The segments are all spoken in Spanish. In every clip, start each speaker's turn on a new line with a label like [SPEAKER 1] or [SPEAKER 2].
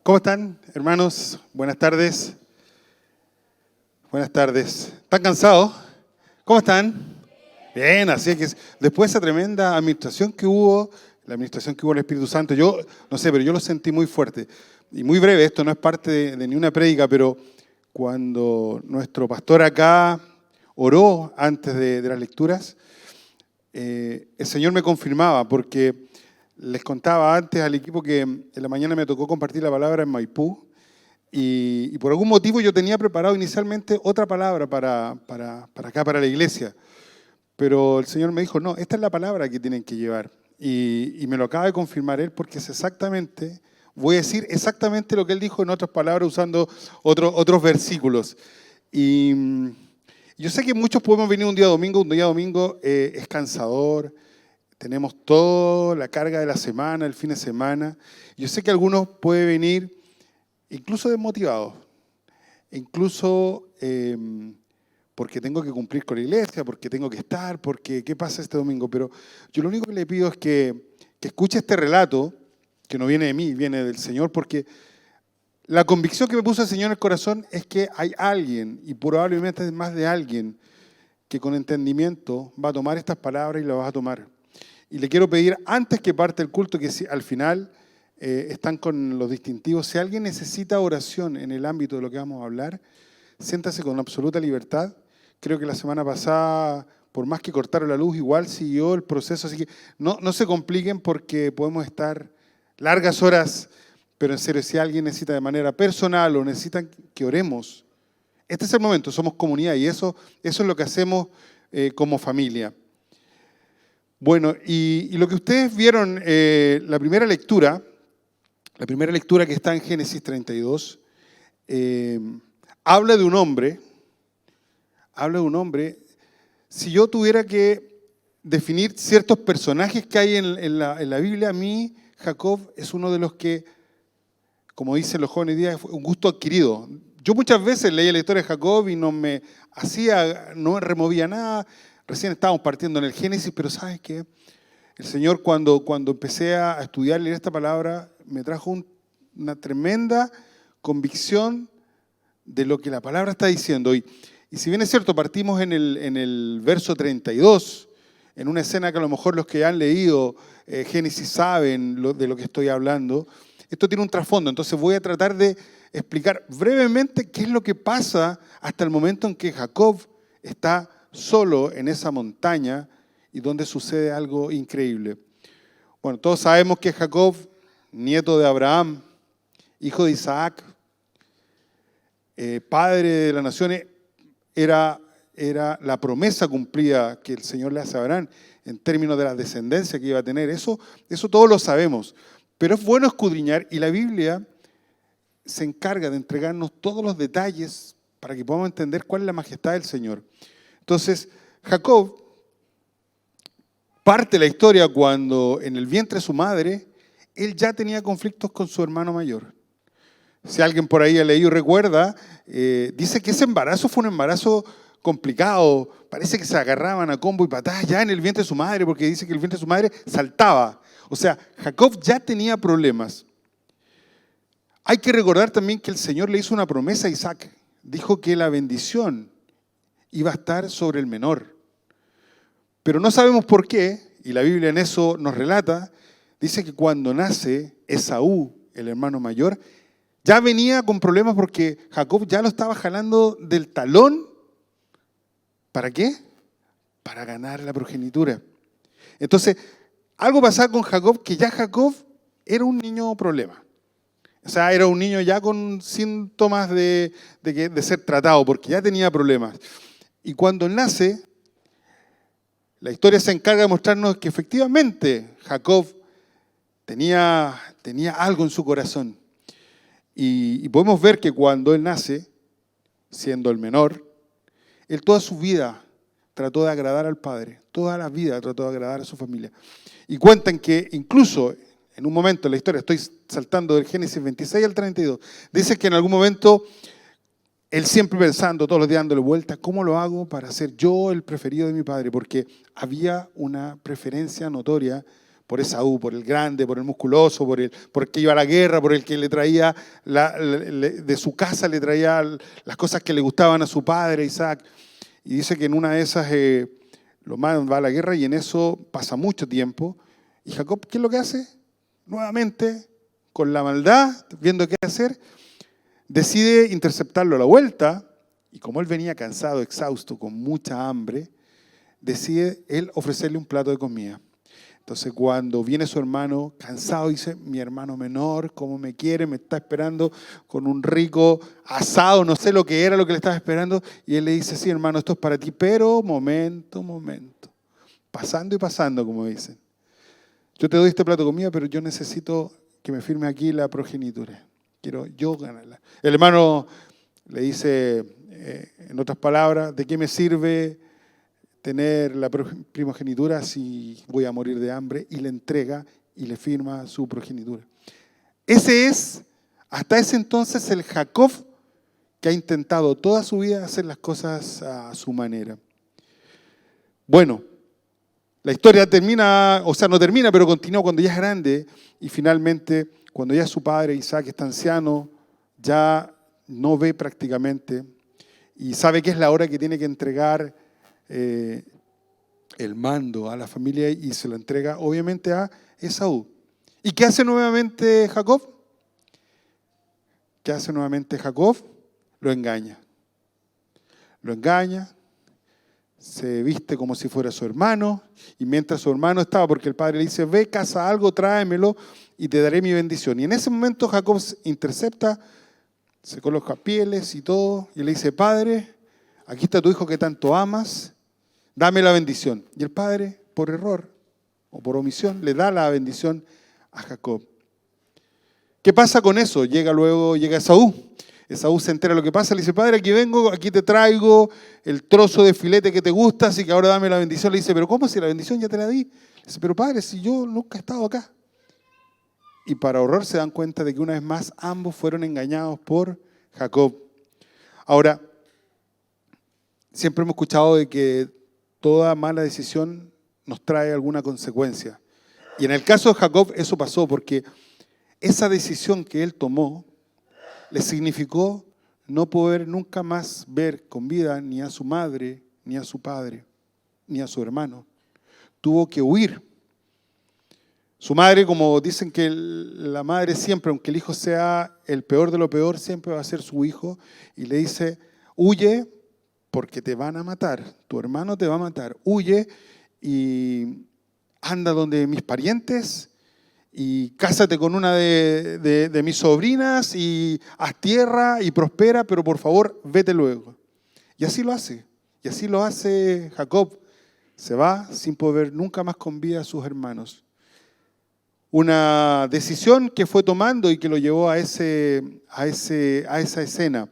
[SPEAKER 1] ¿Cómo están, hermanos? Buenas tardes. Buenas tardes. ¿Están cansados? ¿Cómo están? Bien, así es que después de esa tremenda administración que hubo, la administración que hubo el Espíritu Santo, yo no sé, pero yo lo sentí muy fuerte. Y muy breve, esto no es parte de ni una prédica, pero cuando nuestro pastor acá oró antes de las lecturas, el Señor me confirmaba, porque les contaba antes al equipo que en la mañana me tocó compartir la palabra en Maipú, y por algún motivo yo tenía preparado inicialmente otra palabra para acá, para la iglesia. Pero el Señor me dijo, no, esta es la palabra que tienen que llevar. Y me lo acaba de confirmar Él, porque es exactamente, voy a decir exactamente lo que Él dijo en otras palabras, usando otros versículos. Y yo sé que muchos podemos venir un día domingo es cansador, tenemos toda la carga de la semana, el fin de semana. Yo sé que algunos pueden venir incluso desmotivados, incluso porque tengo que cumplir con la iglesia, porque tengo que estar, porque ¿qué pasa este domingo? Pero yo lo único que le pido es que escuche este relato, que no viene de mí, viene del Señor, porque la convicción que me puso el Señor en el corazón es que hay alguien, y probablemente es más de alguien, que con entendimiento va a tomar estas palabras y las va a tomar. Y le quiero pedir, antes que parte el culto, que si al final están con los distintivos, si alguien necesita oración en el ámbito de lo que vamos a hablar, siéntase con absoluta libertad. Creo que la semana pasada, por más que cortaron la luz, igual siguió el proceso, así que no se compliquen porque podemos estar largas horas, pero en serio, si alguien necesita de manera personal o necesitan que oremos, este es el momento, somos comunidad y eso es lo que hacemos como familia. Bueno, y lo que ustedes vieron, la primera lectura que está en Génesis 32, habla de un hombre. Si yo tuviera que definir ciertos personajes que hay en la Biblia, a mí Jacob es uno de los que, como dicen los jóvenes hoy día, fue un gusto adquirido. Yo muchas veces leía la historia de Jacob y no me removía nada. Recién estábamos partiendo en el Génesis, pero ¿sabes qué? El Señor cuando empecé a estudiar y leer esta palabra, me trajo una tremenda convicción de lo que la palabra está diciendo. Y si bien es cierto, partimos en el verso 32, en una escena que a lo mejor los que han leído Génesis saben de lo que estoy hablando, esto tiene un trasfondo, entonces voy a tratar de explicar brevemente qué es lo que pasa hasta el momento en que Jacob está solo en esa montaña y donde sucede algo increíble. Bueno, todos sabemos que Jacob, nieto de Abraham, hijo de Isaac, padre de las naciones, era la promesa cumplida que el Señor le hace a Abraham en términos de la descendencia que iba a tener. Eso todos lo sabemos. Pero es bueno escudriñar y la Biblia se encarga de entregarnos todos los detalles para que podamos entender cuál es la majestad del Señor. Entonces, Jacob parte la historia cuando en el vientre de su madre, él ya tenía conflictos con su hermano mayor. Si alguien por ahí ha leído y recuerda, dice que ese embarazo fue un embarazo complicado. Parece que se agarraban a combo y patadas ya en el vientre de su madre, porque dice que el vientre de su madre saltaba. O sea, Jacob ya tenía problemas. Hay que recordar también que el Señor le hizo una promesa a Isaac. Dijo que la bendición iba a estar sobre el menor. Pero no sabemos por qué, y la Biblia en eso nos relata, dice que cuando nace Esaú, el hermano mayor, ya venía con problemas porque Jacob ya lo estaba jalando del talón. ¿Para qué? Para ganar la progenitura. Entonces, algo pasaba con Jacob, que ya Jacob era un niño problema. O sea, era un niño ya con síntomas de ser tratado, porque ya tenía problemas. Y cuando nace, la historia se encarga de mostrarnos que efectivamente Jacob tenía algo en su corazón. Y podemos ver que cuando él nace, siendo el menor, él toda su vida trató de agradar al padre, toda la vida trató de agradar a su familia. Y cuentan que incluso en un momento en la historia, estoy saltando del Génesis 26 al 32, dice que en algún momento él siempre pensando, todos los días dándole vuelta, ¿cómo lo hago para ser yo el preferido de mi padre? Porque había una preferencia notoria por Esaú, por el grande, por el musculoso, por el que iba a la guerra, por el que le traía, de su casa le traía las cosas que le gustaban a su padre, Isaac. Y dice que en una de esas lo manda a la guerra y en eso pasa mucho tiempo. Y Jacob, ¿qué es lo que hace? Nuevamente, con la maldad, viendo qué hacer, decide interceptarlo a la vuelta. Y como él venía cansado, exhausto, con mucha hambre, decide él ofrecerle un plato de comida. Entonces cuando viene su hermano cansado, dice, mi hermano menor, cómo me quiere, me está esperando con un rico asado, no sé lo que era lo que le estaba esperando. Y él le dice, sí hermano, esto es para ti, pero momento, pasando y pasando, como dicen. Yo te doy este plato de comida, pero yo necesito que me firme aquí la progenitura. Quiero yo ganarla. El hermano le dice, en otras palabras, ¿de qué me sirve tener la primogenitura si voy a morir de hambre? Y le entrega y le firma su progenitura. Ese es, hasta ese entonces, el Jacob que ha intentado toda su vida hacer las cosas a su manera. Bueno, la historia termina, o sea, no termina, pero continúa cuando ya es grande y finalmente, cuando ya su padre, Isaac, está anciano, ya no ve prácticamente y sabe que es la hora que tiene que entregar el mando a la familia y se lo entrega obviamente a Esaú. ¿Y qué hace nuevamente Jacob? ¿Qué hace nuevamente Jacob? Lo engaña. Lo engaña, se viste como si fuera su hermano y mientras su hermano estaba, porque el padre le dice, ve, caza algo, tráemelo y te daré mi bendición. Y en ese momento Jacob intercepta, se coloca pieles y todo y le dice, padre, aquí está tu hijo que tanto amas, dame la bendición. Y el padre, por error o por omisión, le da la bendición a Jacob. ¿Qué pasa con eso? Llega Esaú. Esaú se entera de lo que pasa, le dice, padre, aquí vengo, aquí te traigo el trozo de filete que te gusta, así que ahora dame la bendición. Le dice, pero ¿cómo si la bendición ya te la di? Le dice, pero padre, si yo nunca he estado acá. Y para horror se dan cuenta de que una vez más ambos fueron engañados por Jacob. Ahora, siempre hemos escuchado de que toda mala decisión nos trae alguna consecuencia. Y en el caso de Jacob eso pasó porque esa decisión que él tomó le significó no poder nunca más ver con vida ni a su madre, ni a su padre, ni a su hermano. Tuvo que huir. Su madre, como dicen que la madre siempre, aunque el hijo sea el peor de lo peor, siempre va a ser su hijo, y le dice, huye porque te van a matar, tu hermano te va a matar, huye y anda donde mis parientes y cásate con una de mis sobrinas y haz tierra y prospera, pero por favor vete luego. Y así lo hace, Jacob, se va sin poder nunca más con vida a sus hermanos. Una decisión que fue tomando y que lo llevó a esa escena.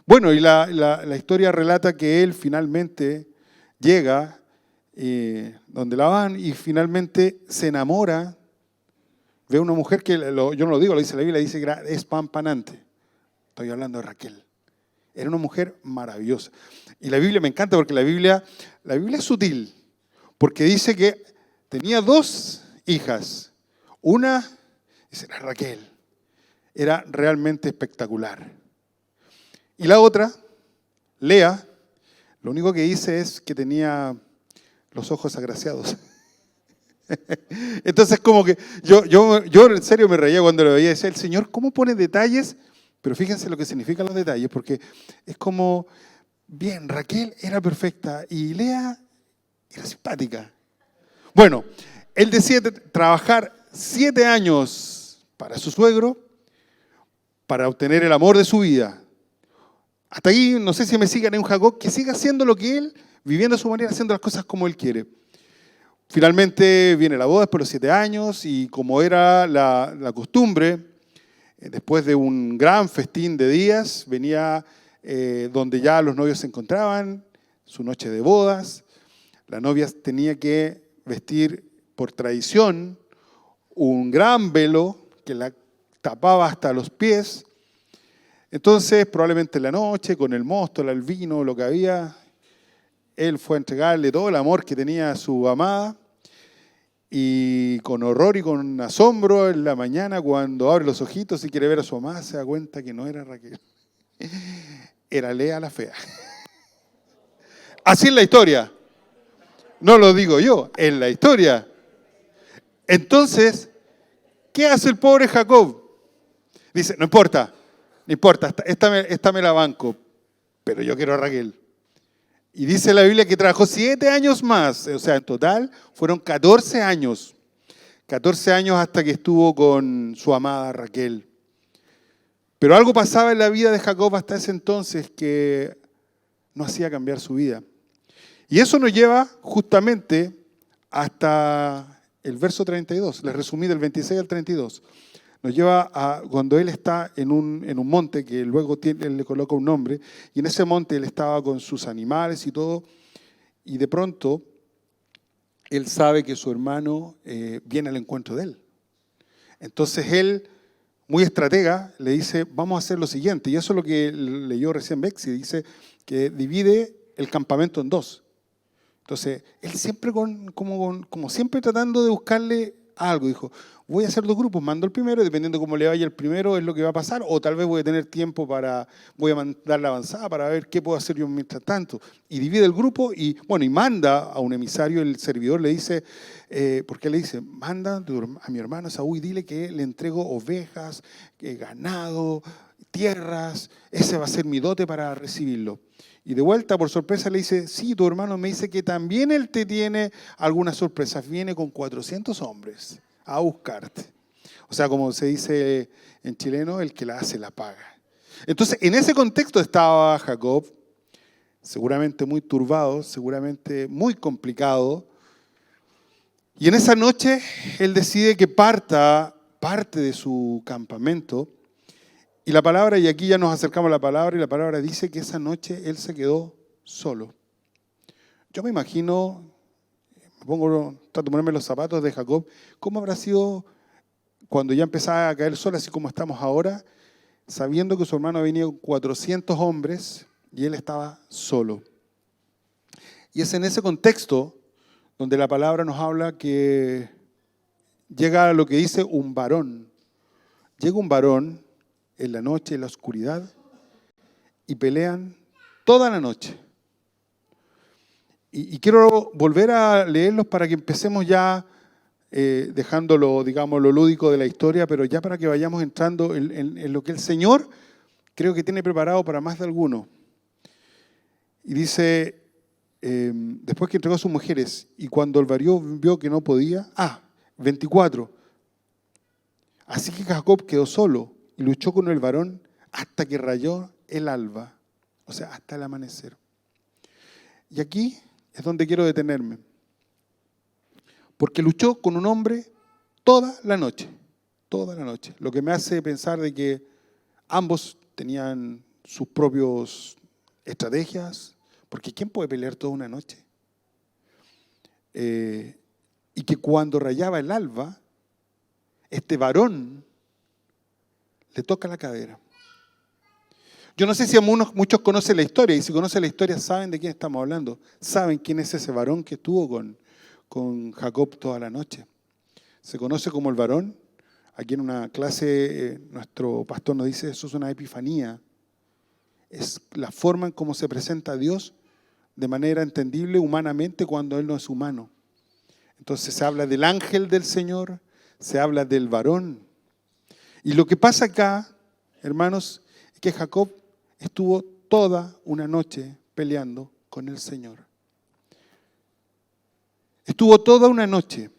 [SPEAKER 1] Bueno, y la historia relata que él finalmente llega donde la van y finalmente se enamora, ve una mujer que, yo no lo digo, lo dice la Biblia, dice que es pampanante. Estoy hablando de Raquel. Era una mujer maravillosa. Y la Biblia me encanta porque la Biblia es sutil, porque dice que tenía 2 hijas. Una, dice, era Raquel, era realmente espectacular. Y la otra, Lea, lo único que dice es que tenía los ojos agraciados. Entonces como que yo en serio me reía cuando lo veía, decía, el Señor, ¿cómo pone detalles? Pero fíjense lo que significan los detalles, porque es como, bien, Raquel era perfecta y Lea era simpática. Bueno, él decide trabajar 7 años para su suegro para obtener el amor de su vida. Hasta ahí, no sé si me sigan en un Jacob que siga haciendo lo que él, viviendo a su manera, haciendo las cosas como él quiere. Finalmente viene la boda después de los 7 años y como era la costumbre, después de un gran festín de días, venía donde ya los novios se encontraban, su noche de bodas. La novia tenía que vestir por tradición un gran velo que la tapaba hasta los pies. Entonces, probablemente en la noche, con el mosto, el vino, lo que había, él fue a entregarle todo el amor que tenía a su amada. Y con horror y con asombro en la mañana, cuando abre los ojitos y quiere ver a su mamá, se da cuenta que no era Raquel. Era Lea la fea. Así es la historia. No lo digo yo, es la historia. Entonces, ¿qué hace el pobre Jacob? Dice, no importa, esta me la banco, pero yo quiero a Raquel. Y dice la Biblia que trabajó 7 años más, o sea, en total fueron 14 años. 14 años hasta que estuvo con su amada Raquel. Pero algo pasaba en la vida de Jacob hasta ese entonces que no hacía cambiar su vida. Y eso nos lleva justamente hasta el verso 32. Les resumí del 26 al 32. Nos lleva a cuando él está en un monte que luego él le coloca un nombre, y en ese monte él estaba con sus animales y todo, y de pronto él sabe que su hermano viene al encuentro de él. Entonces él, muy estratega, le dice, vamos a hacer lo siguiente, y eso es lo que leyó recién Bexi, dice que divide el campamento en dos. Entonces, él siempre como siempre tratando de buscarle algo, dijo, voy a hacer 2 grupos, mando el primero, y dependiendo cómo le vaya el primero es lo que va a pasar, o tal vez voy a tener tiempo voy a mandar la avanzada para ver qué puedo hacer yo mientras tanto. Y divide el grupo y manda a un emisario, el servidor le dice, porque le dice, manda a mi hermano Saúl y dile que le entrego ovejas, ganado, tierras, ese va a ser mi dote para recibirlo. Y de vuelta, por sorpresa, le dice, sí, tu hermano me dice que también él te tiene algunas sorpresas. Viene con 400 hombres a buscarte. O sea, como se dice en chileno, el que la hace la paga. Entonces, en ese contexto estaba Jacob, seguramente muy turbado, seguramente muy complicado. Y en esa noche, él decide que parte de su campamento. Y la palabra, y aquí ya nos acercamos a la palabra, y la palabra dice que esa noche él se quedó solo. Yo me imagino, trato de ponerme los zapatos de Jacob, cómo habrá sido cuando ya empezaba a caer el sol, así como estamos ahora, sabiendo que su hermano venía con 400 hombres y él estaba solo. Y es en ese contexto donde la palabra nos habla que llega a lo que dice un varón. Llega un varón en la noche, en la oscuridad, y pelean toda la noche. Y quiero volver a leerlos para que empecemos ya, dejándolo, digamos, lo lúdico de la historia, pero ya para que vayamos entrando en lo que el Señor creo que tiene preparado para más de alguno. Y dice, después que entregó a sus mujeres, y cuando el varón vio que no podía, 24. Así que Jacob quedó solo y luchó con el varón hasta que rayó el alba, o sea, hasta el amanecer. Y aquí es donde quiero detenerme, porque luchó con un hombre toda la noche, lo que me hace pensar de que ambos tenían sus propias estrategias, porque ¿quién puede pelear toda una noche? Y que cuando rayaba el alba, este varón le toca la cadera. Yo no sé si muchos conocen la historia, y si conocen la historia saben de quién estamos hablando. Saben quién es ese varón que estuvo con Jacob toda la noche. Se conoce como el varón. Aquí en una clase nuestro pastor nos dice, eso es una epifanía. Es la forma en cómo se presenta a Dios de manera entendible humanamente cuando Él no es humano. Entonces se habla del ángel del Señor, se habla del varón. Y lo que pasa acá, hermanos, es que Jacob estuvo toda una noche peleando con el Señor. Estuvo toda una noche.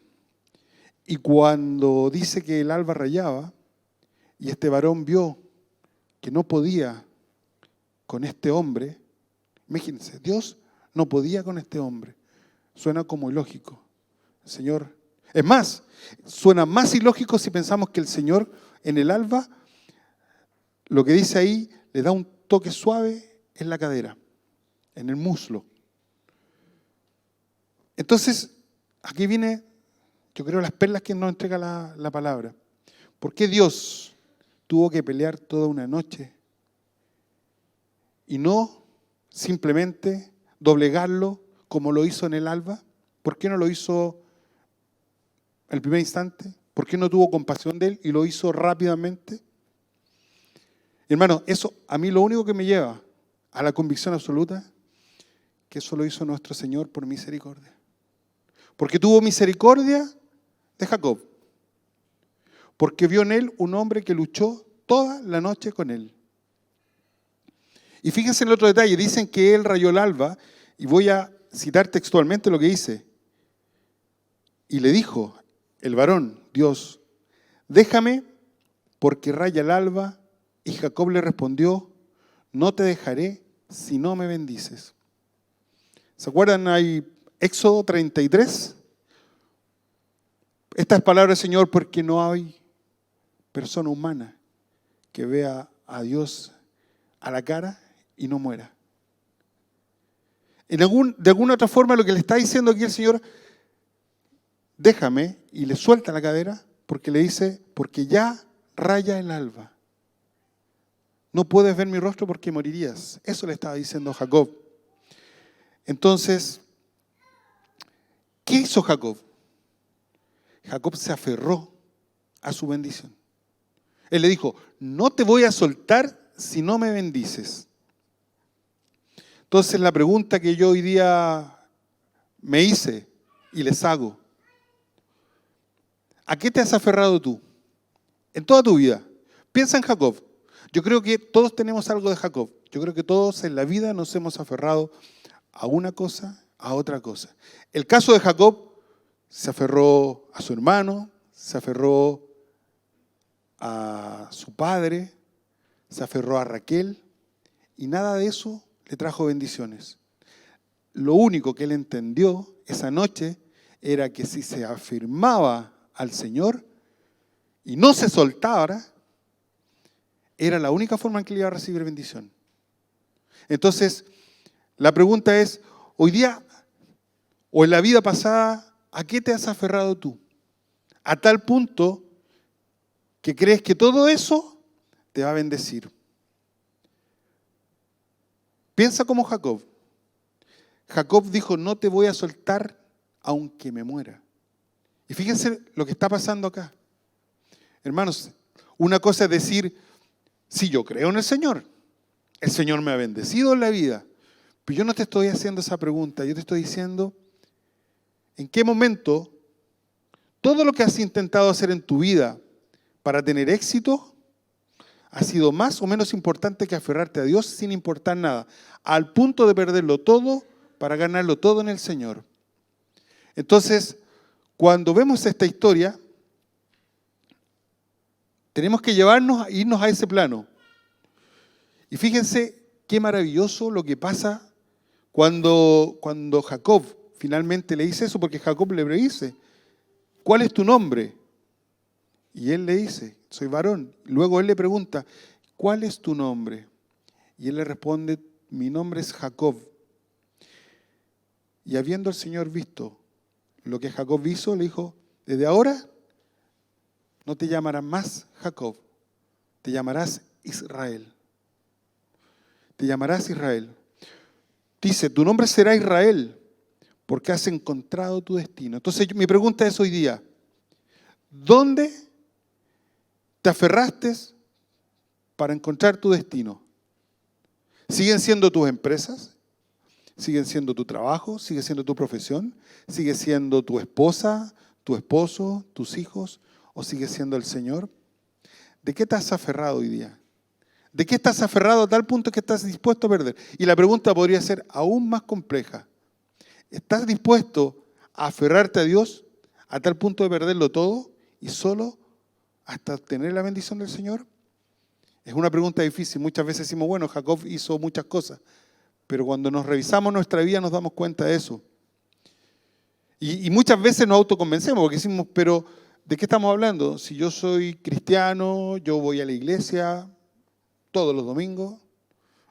[SPEAKER 1] Y cuando dice que el alba rayaba, y este varón vio que no podía con este hombre, imagínense, Dios no podía con este hombre. Suena como ilógico. El Señor, es más, suena más ilógico si pensamos que el Señor en el alba, lo que dice ahí, le da un toque suave en la cadera, en el muslo. Entonces, aquí viene, yo creo, las perlas que nos entrega la palabra. ¿Por qué Dios tuvo que pelear toda una noche y no simplemente doblegarlo como lo hizo en el alba? ¿Por qué no lo hizo en el primer instante? ¿Por qué no tuvo compasión de él y lo hizo rápidamente? Hermano, eso a mí lo único que me lleva a la convicción absoluta que eso lo hizo nuestro Señor por misericordia. Porque tuvo misericordia de Jacob. Porque vio en él un hombre que luchó toda la noche con él. Y fíjense en el otro detalle, dicen que él rayó el alba, y voy a citar textualmente lo que dice. Y le dijo el varón, Dios, déjame porque raya el alba. Y Jacob le respondió, no te dejaré si no me bendices. ¿Se acuerdan? Hay Éxodo 33. Estas palabras, Señor, porque no hay persona humana que vea a Dios a la cara y no muera. De alguna otra forma lo que le está diciendo aquí el Señor, déjame, y le suelta la cadera, porque le dice, porque ya raya el alba. No puedes ver mi rostro porque morirías. Eso le estaba diciendo a Jacob. Entonces, ¿qué hizo Jacob? Jacob se aferró a su bendición. Él le dijo, no te voy a soltar si no me bendices. Entonces la pregunta que yo hoy día me hice y les hago, ¿a qué te has aferrado tú en toda tu vida? Piensa en Jacob. Yo creo que todos tenemos algo de Jacob. Yo creo que todos en la vida nos hemos aferrado a una cosa, a otra cosa. El caso de Jacob se aferró a su hermano, se aferró a su padre, se aferró a Raquel, y nada de eso le trajo bendiciones. Lo único que él entendió esa noche era que si se afirmaba al Señor y no se soltara, era la única forma en que le iba a recibir bendición. Entonces, la pregunta es, hoy día o en la vida pasada, ¿a qué te has aferrado tú? A tal punto que crees que todo eso te va a bendecir. Piensa como Jacob. Jacob dijo, no te voy a soltar aunque me muera. Y fíjense lo que está pasando acá. Hermanos, una cosa es decir, sí, yo creo en el Señor me ha bendecido en la vida, pero yo no te estoy haciendo esa pregunta, yo te estoy diciendo, ¿en qué momento todo lo que has intentado hacer en tu vida para tener éxito ha sido más o menos importante que aferrarte a Dios sin importar nada, al punto de perderlo todo para ganarlo todo en el Señor? Entonces, cuando vemos esta historia, tenemos que irnos a ese plano. Y fíjense qué maravilloso lo que pasa cuando Jacob finalmente le dice eso, porque Jacob le dice, ¿cuál es tu nombre? Y él le dice, soy varón. Luego él le pregunta, ¿cuál es tu nombre? Y él le responde, mi nombre es Jacob. Y habiendo el Señor visto lo que Jacob hizo, le dijo, desde ahora no te llamarás más Jacob, te llamarás Israel. Te llamarás Israel. Dice, tu nombre será Israel, porque has encontrado tu destino. Entonces mi pregunta es hoy día, ¿dónde te aferraste para encontrar tu destino? ¿Siguen siendo tus empresas? ¿Siguen siendo tu trabajo? ¿Sigue siendo tu profesión? ¿Sigue siendo tu esposa, tu esposo, tus hijos? ¿O sigue siendo el Señor? ¿De qué te has aferrado hoy día? ¿De qué estás aferrado a tal punto que estás dispuesto a perder? Y la pregunta podría ser aún más compleja. ¿Estás dispuesto a aferrarte a Dios a tal punto de perderlo todo y solo hasta obtener la bendición del Señor? Es una pregunta difícil. Muchas veces decimos, bueno, Jacob hizo muchas cosas, pero cuando nos revisamos nuestra vida nos damos cuenta de eso. Y muchas veces nos autoconvencemos porque decimos, pero ¿de qué estamos hablando? Si yo soy cristiano, yo voy a la iglesia todos los domingos,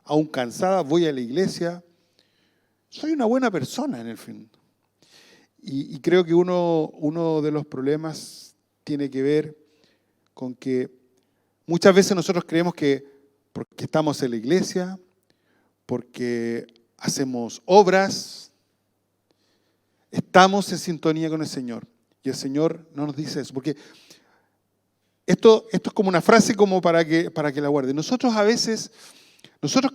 [SPEAKER 1] aún cansada, voy a la iglesia. Soy una buena persona en el fin. Y creo que uno de los problemas tiene que ver con que muchas veces nosotros creemos que porque estamos en la iglesia, porque hacemos obras, estamos en sintonía con el Señor. Y el Señor no nos dice eso, porque esto es como una frase como para que la guarde. Nosotros a veces,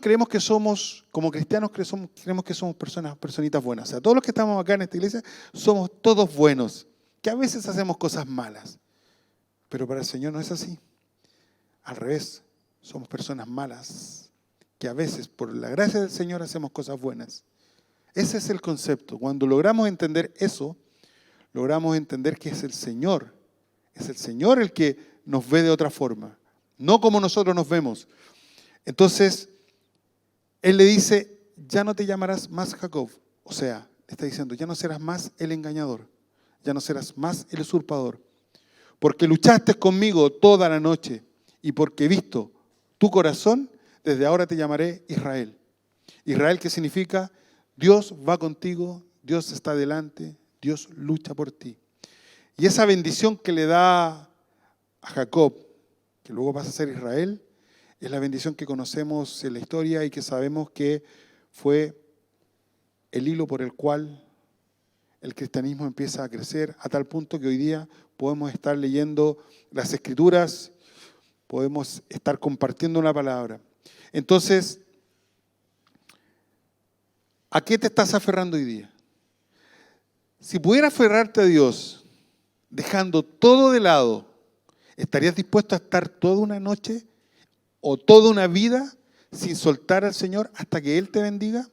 [SPEAKER 1] creemos que somos, como cristianos, creemos que somos personitas buenas. O sea, todos los que estamos acá en esta iglesia somos todos buenos, que a veces hacemos cosas malas. Pero para el Señor no es así. Al revés, somos personas malas, que a veces por la gracia del Señor hacemos cosas buenas. Ese es el concepto. Cuando logramos entender eso, logramos entender que es el Señor el que nos ve de otra forma, no como nosotros nos vemos. Entonces, Él le dice, ya no te llamarás más Jacob. O sea, le está diciendo, ya no serás más el engañador, ya no serás más el usurpador, porque luchaste conmigo toda la noche y porque he visto tu corazón, desde ahora te llamaré Israel. Israel, que significa Dios va contigo, Dios está delante, Dios lucha por ti. Y esa bendición que le da a Jacob, que luego pasa a ser Israel, es la bendición que conocemos en la historia y que sabemos que fue el hilo por el cual el cristianismo empieza a crecer, a tal punto que hoy día podemos estar leyendo las Escrituras, podemos estar compartiendo una palabra. Entonces, ¿a qué te estás aferrando hoy día? Si pudieras aferrarte a Dios, dejando todo de lado, ¿estarías dispuesto a estar toda una noche o toda una vida sin soltar al Señor hasta que Él te bendiga?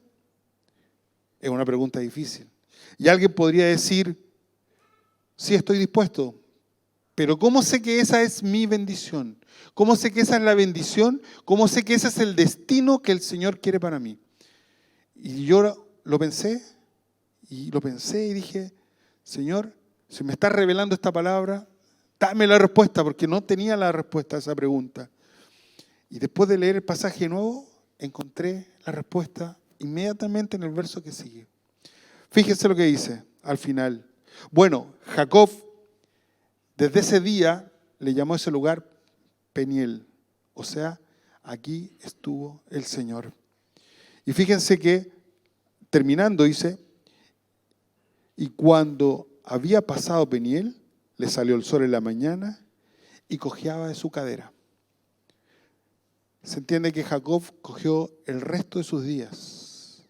[SPEAKER 1] Es una pregunta difícil. Y alguien podría decir, sí, estoy dispuesto, pero ¿cómo sé que esa es mi bendición? ¿Cómo sé que esa es la bendición? ¿Cómo sé que ese es el destino que el Señor quiere para mí? Y yo lo pensé y dije, Señor, si me estás revelando esta palabra, dame la respuesta, porque no tenía la respuesta a esa pregunta. Y después de leer el pasaje de nuevo, encontré la respuesta inmediatamente en el verso que sigue. Fíjense lo que dice al final. Bueno, Jacob, desde ese día, le llamó a ese lugar Peniel. O sea, aquí estuvo el Señor. Y fíjense que, terminando, dice, y cuando había pasado Peniel, le salió el sol en la mañana y cojeaba de su cadera. Se entiende que Jacob cogió el resto de sus días.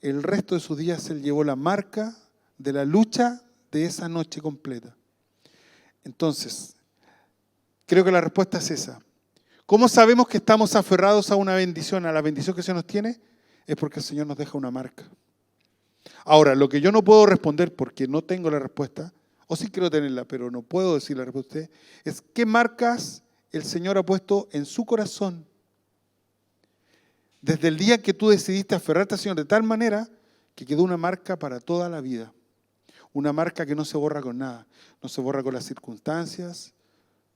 [SPEAKER 1] El resto de sus días él llevó la marca de la lucha de esa noche completa. Entonces, creo que la respuesta es esa. ¿Cómo sabemos que estamos aferrados a una bendición, a la bendición que se nos tiene? Es porque el Señor nos deja una marca. Ahora, lo que yo no puedo responder porque no tengo la respuesta, o sí quiero tenerla, pero no puedo decir la respuesta a usted, es qué marcas el Señor ha puesto en su corazón desde el día que tú decidiste aferrarte al Señor de tal manera que quedó una marca para toda la vida. Una marca que no se borra con nada. No se borra con las circunstancias,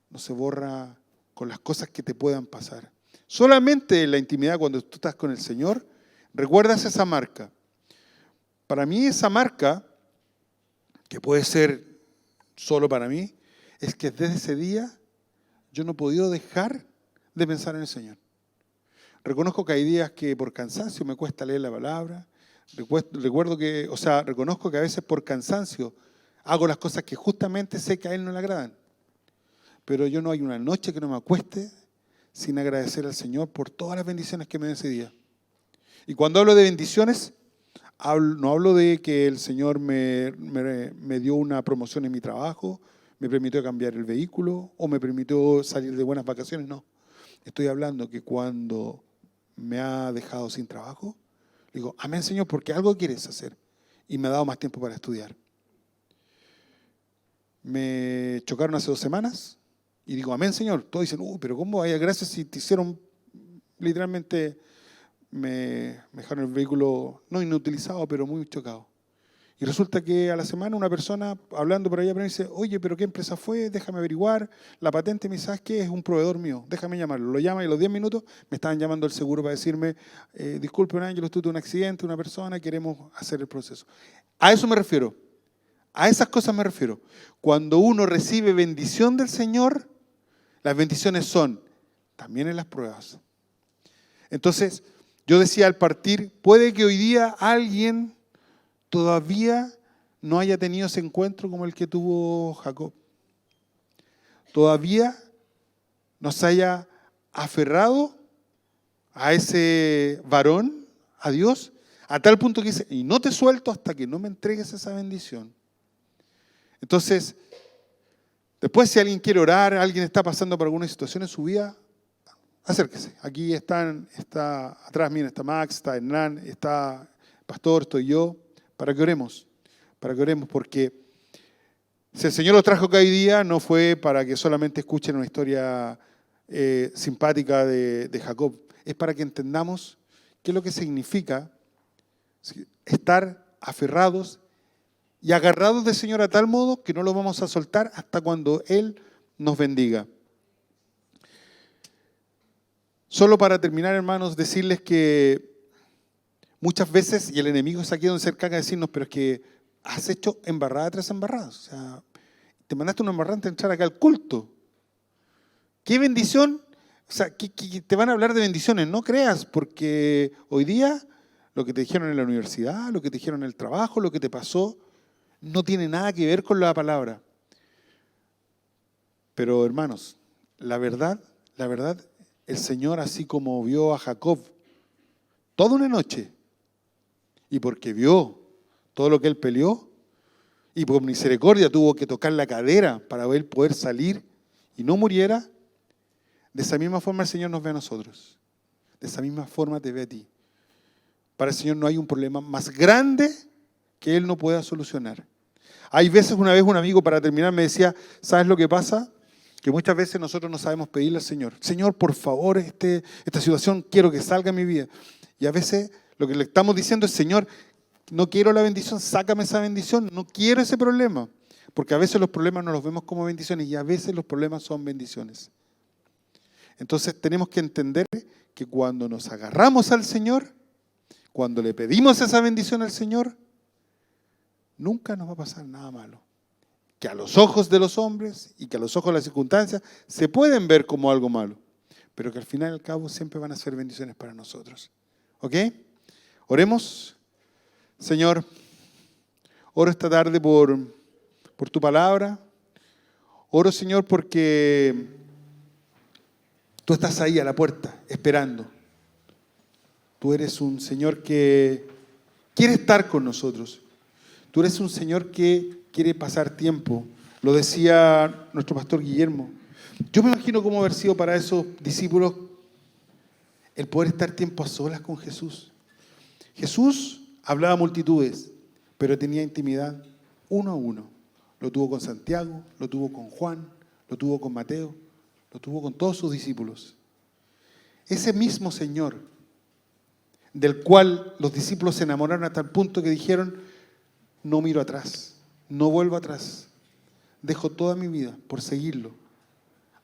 [SPEAKER 1] no se borra con las cosas que te puedan pasar. Solamente en la intimidad, cuando tú estás con el Señor, recuerdas esa marca. Para mí esa marca, que puede ser solo para mí, es que desde ese día yo no he podido dejar de pensar en el Señor. Reconozco que hay días que por cansancio me cuesta leer la palabra. Reconozco que a veces por cansancio hago las cosas que justamente sé que a Él no le agradan. Pero yo no hay una noche que no me acueste sin agradecer al Señor por todas las bendiciones que me dio ese día. Y cuando hablo de bendiciones, no hablo de que el Señor me dio una promoción en mi trabajo, me permitió cambiar el vehículo o me permitió salir de buenas vacaciones, no. Estoy hablando que cuando me ha dejado sin trabajo, digo, amén Señor, porque algo quieres hacer. Y me ha dado más tiempo para estudiar. Me chocaron hace 2 semanas y digo, amén Señor. Todos dicen, pero ¿cómo vaya? Gracias si te hicieron, literalmente me dejaron el vehículo no inutilizado, pero muy chocado. Y resulta que a la semana una persona hablando por allá me dice, oye, ¿pero qué empresa fue? Déjame averiguar. La patente, me sabes qué, es un proveedor mío. Déjame llamarlo. Lo llama y a los 10 minutos me estaban llamando al seguro para decirme, disculpe, Ángel, tuve un accidente, una persona, queremos hacer el proceso. A eso me refiero. A esas cosas me refiero. Cuando uno recibe bendición del Señor, las bendiciones son también en las pruebas. Entonces, yo decía al partir, puede que hoy día alguien todavía no haya tenido ese encuentro como el que tuvo Jacob. Todavía no se haya aferrado a ese varón, a Dios, a tal punto que dice, y no te suelto hasta que no me entregues esa bendición. Entonces, después si alguien quiere orar, alguien está pasando por alguna situación en su vida, acérquese. Aquí está atrás, miren, está Max, está Hernán, está el pastor, estoy yo, para que oremos, porque si el Señor los trajo acá hoy día, no fue para que solamente escuchen una historia simpática de Jacob, es para que entendamos qué es lo que significa estar aferrados y agarrados del Señor a tal modo que no lo vamos a soltar hasta cuando Él nos bendiga. Solo para terminar, hermanos, decirles que muchas veces, y el enemigo es aquí donde se encarga de decirnos, pero es que has hecho embarrada tras embarrada. O sea, te mandaste una embarrada antes de entrar acá al culto. ¡Qué bendición! O sea, que te van a hablar de bendiciones, no creas, porque hoy día lo que te dijeron en la universidad, lo que te dijeron en el trabajo, lo que te pasó, no tiene nada que ver con la palabra. Pero hermanos, la verdad, el Señor, así como vio a Jacob toda una noche, y porque vio todo lo que él peleó, y por misericordia tuvo que tocar la cadera para él poder salir y no muriera, de esa misma forma el Señor nos ve a nosotros. De esa misma forma te ve a ti. Para el Señor no hay un problema más grande que Él no pueda solucionar. Hay veces, una vez un amigo, para terminar, me decía, ¿sabes lo que pasa? Que muchas veces nosotros no sabemos pedirle al Señor. Señor, por favor, esta situación quiero que salga en mi vida. Y a veces lo que le estamos diciendo es, Señor, no quiero la bendición, sácame esa bendición, no quiero ese problema. Porque a veces los problemas no los vemos como bendiciones y a veces los problemas son bendiciones. Entonces tenemos que entender que cuando nos agarramos al Señor, cuando le pedimos esa bendición al Señor, nunca nos va a pasar nada malo. Que a los ojos de los hombres y que a los ojos de las circunstancias se pueden ver como algo malo, pero que al final y al cabo siempre van a ser bendiciones para nosotros. ¿Ok? Oremos. Señor, oro esta tarde por tu palabra. Oro, Señor, porque tú estás ahí a la puerta, esperando. Tú eres un Señor que quiere estar con nosotros. Tú eres un Señor que quiere pasar tiempo. Lo decía nuestro pastor Guillermo. Yo me imagino cómo haber sido para esos discípulos el poder estar tiempo a solas con Jesús. Jesús hablaba a multitudes, pero tenía intimidad uno a uno. Lo tuvo con Santiago, lo tuvo con Juan, lo tuvo con Mateo, lo tuvo con todos sus discípulos. Ese mismo Señor, del cual los discípulos se enamoraron hasta el punto que dijeron, no miro atrás, no vuelvo atrás, dejo toda mi vida por seguirlo.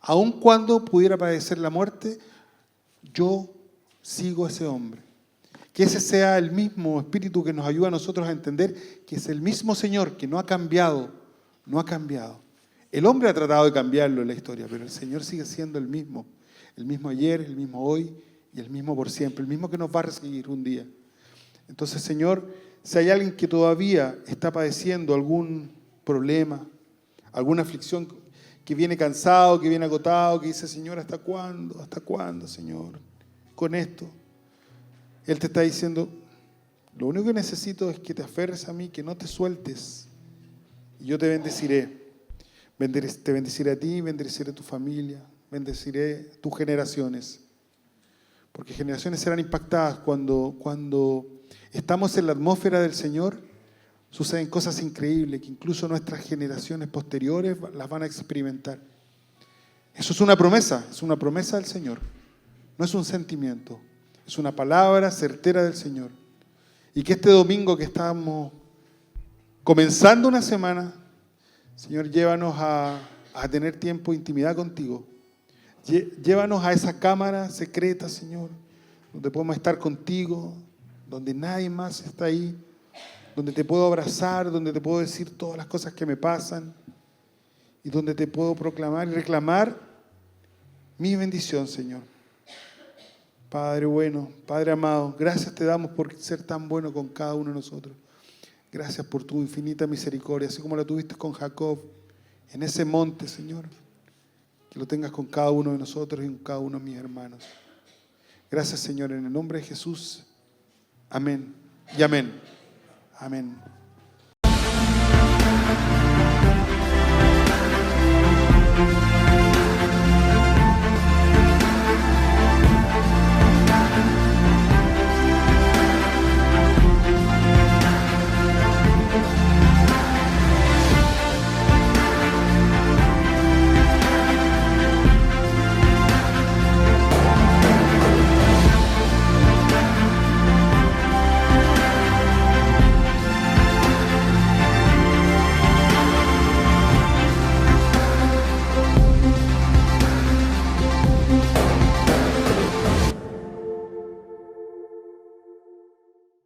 [SPEAKER 1] Aun cuando pudiera padecer la muerte, yo sigo a ese hombre. Que ese sea el mismo Espíritu que nos ayuda a nosotros a entender que es el mismo Señor que no ha cambiado, no ha cambiado. El hombre ha tratado de cambiarlo en la historia, pero el Señor sigue siendo el mismo ayer, el mismo hoy y el mismo por siempre, el mismo que nos va a recibir un día. Entonces, Señor, si hay alguien que todavía está padeciendo algún problema, alguna aflicción, que viene cansado, que viene agotado, que dice, Señor, ¿hasta cuándo, Señor? Con esto. Él te está diciendo, lo único que necesito es que te aferres a mí, que no te sueltes. Y yo te bendeciré. Te bendeciré a ti, bendeciré a tu familia, bendeciré tus generaciones. Porque generaciones serán impactadas cuando estamos en la atmósfera del Señor. Suceden cosas increíbles que incluso nuestras generaciones posteriores las van a experimentar. Eso es una promesa del Señor. No es un sentimiento, es una palabra certera del Señor. Y que este domingo que estamos comenzando una semana, Señor, llévanos a tener tiempo de intimidad contigo. Llévanos a esa cámara secreta, Señor, donde podemos estar contigo, donde nadie más está ahí, donde te puedo abrazar, donde te puedo decir todas las cosas que me pasan y donde te puedo proclamar y reclamar mi bendición, Señor. Padre bueno, Padre amado, gracias te damos por ser tan bueno con cada uno de nosotros. Gracias por tu infinita misericordia, así como la tuviste con Jacob en ese monte, Señor. Que lo tengas con cada uno de nosotros y con cada uno de mis hermanos. Gracias, Señor, en el nombre de Jesús. Amén y amén. Amén.